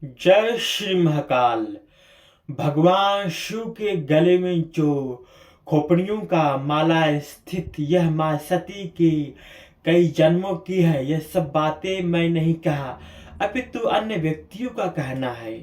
जय श्री महाकाल। भगवान शिव के गले में जो खोपड़ियों का माला स्थित यह माँ सती की कई जन्मों की है। यह सब बातें मैं नहीं कहा, अपितु अन्य व्यक्तियों का कहना है।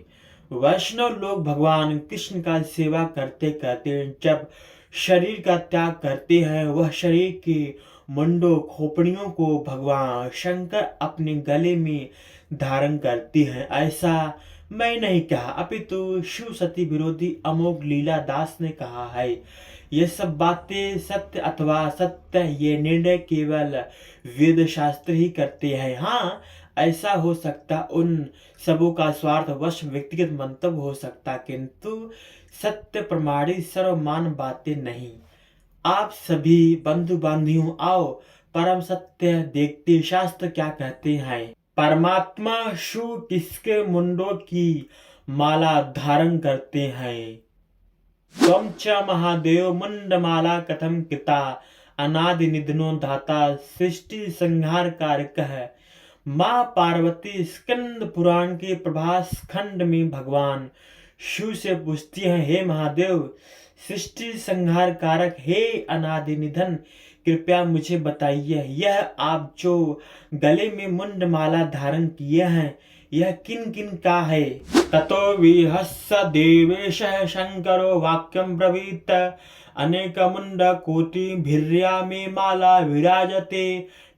वैष्णव लोग भगवान कृष्ण का सेवा करते करते जब शरीर का त्याग करते हैं, वह शरीर के मुंडों खोपड़ियों को भगवान शंकर अपने गले में धारण करती हैं। ऐसा मैं नहीं कहा, अपितु शिव सती विरोधी अमोघ लीला दास ने कहा है। ये सब बातें सत्य अथवा सत्य ये निर्णय केवल वेद शास्त्र ही करते हैं। हाँ, ऐसा हो सकता उन सबों का स्वार्थवश व्यक्तिगत मंतव्य हो सकता, किंतु सत्य प्रमाणित सर्वमान बातें नहीं। आप सभी बंधु बांधियों आओ परम सत्य देखते शास्त्र क्या कहते हैं। परमात्मा शिव किसके मुंडों की माला धारण करते हैं। त्वं च महादेव मुंडमाला कथम कृता अनादि निधनो धाता सृष्टि संहार कारकः। माँ पार्वती स्कंद पुराण के प्रभास खंड में भगवान शिव से पूछती हैं, हे महादेव सृष्टि संहार कारक, हे अनादि निधन, कृपया मुझे बताइए यह आप जो गले में मुंडमाला धारण किए हैं यह किन किन का है। ततो विहस्य देवेशः शंकरो वाक्यं ब्रवीत अनेक मुंड कोटि भिर्या में माला विराजते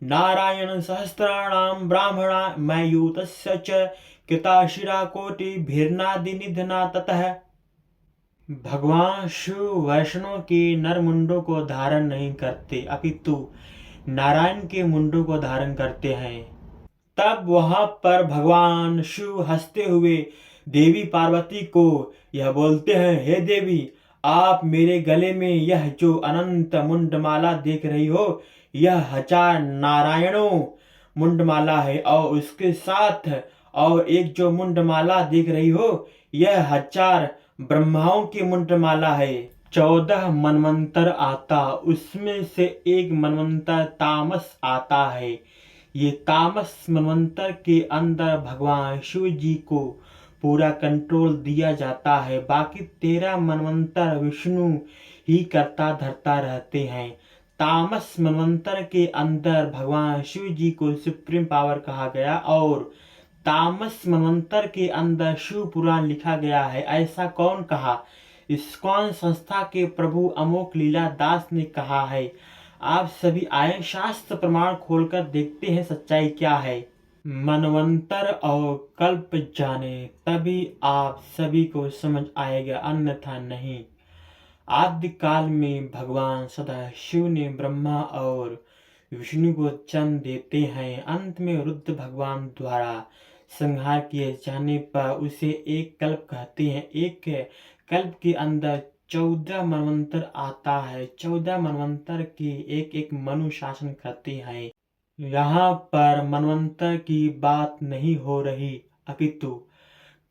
नारायण सहस्राणाम ब्राह्मणा मयूतस्य च कृता शिरा कोटि भिर्नादि निधना ततः। भगवान शिव वैष्णव के नर मुंडों को धारण नहीं करते, अपितु नारायण के मुंडों को धारण करते हैं। तब वहां पर भगवान शिव हंसते हुए देवी पार्वती को यह बोलते हैं, हे देवी, आप मेरे गले में यह जो अनंत मुंडमाला देख रही हो यह 1000 नारायणों मुंडमाला है, और उसके साथ और एक जो मुंडमाला देख रही हो यह 1000 ब्रह्माओं की मुंडमाला है। 14 मनवंतर आता, उसमें से एक मनवंतर तामस आता है। ये तामस मनवंतर के अंदर भगवान शिव जी को पूरा कंट्रोल दिया जाता है। बाकी 13 मनवंतर विष्णु ही करता धरता रहते हैं। तामस मनवंतर के अंदर भगवान शिव जी को सुप्रीम पावर कहा गया और तामस मनवंतर के अंदर शिव पुराण लिखा गया है। ऐसा कौन कहा? इस्कॉन संस्था के प्रभु अमोघ लीला दास ने कहा है। आप सभी आए शास्त्र प्रमाण खोलकर देखते हैं सच्चाई क्या है। मनवंतर और कल्प जाने तभी आप सभी को समझ आएगा, अन्यथा नहीं। आदि काल में भगवान सदा शिव ने ब्रह्मा और विष्णु को जन्म देते हैं। अंत में रुद्र भगवान द्वारा संहार किए जाने पर उसे एक कल्प कहते हैं। एक कल्प के अंदर 14 मनवंतर आता है। 14 मनवंतर के एक एक मनु शासन करते हैं। यहाँ पर मनवंतर की बात नहीं हो रही, अपितु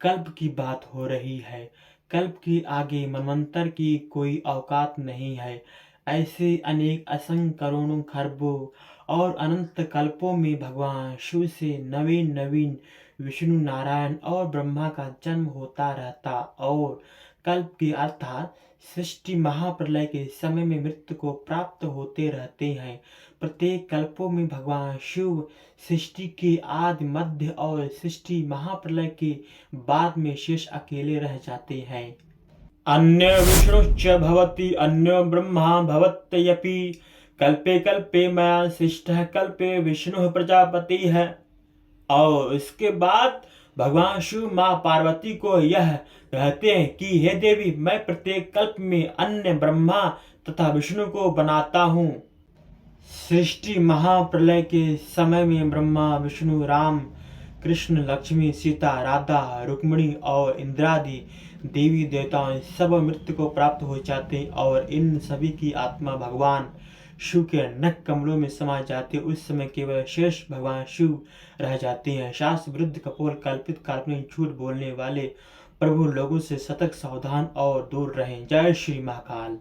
कल्प की बात हो रही है। कल्प की आगे मनवंतर की कोई औकात नहीं है। ऐसे अनेक असंख्य करोड़ों खरबों और अनंत कल्पों में भगवान शिव से नवीन नवीन विष्णु नारायण और ब्रह्मा का जन्म होता रहता और कल्प की अर्थात सृष्टि महाप्रलय के समय में मृत्यु को प्राप्त होते रहते हैं। प्रत्येक कल्पों में भगवान शिव सृष्टि के आदि मध्य और सृष्टि महाप्रलय के बाद में शेष अकेले रह जाते हैं। अन्य विष्णुश्च भवति अन्यो ब्रह्मा भवत्यपि कल्पे कल्पे मया सृष्टः कल्पे विष्णु प्रजापति है। और इसके बाद भगवान शिव माँ पार्वती को यह कहते हैं कि हे देवी, मैं प्रत्येक कल्प में अन्य ब्रह्मा तथा विष्णु को बनाता हूँ। सृष्टि महाप्रलय के समय में ब्रह्मा विष्णु राम कृष्ण लक्ष्मी सीता राधा रुक्मिणी और इंद्रादि देवी देवताओं सब मृत्यु को प्राप्त हो जाते और इन सभी की आत्मा भगवान शिव के नख कमलों में समा जाते। उस समय केवल शेष भगवान शिव रह जाते हैं। शास्त्र विरुद्ध कपोल कल्पित काल्पनिक झूठ बोलने वाले प्रभु लोगों से सतर्क सावधान और दूर रहें। जय श्री महाकाल।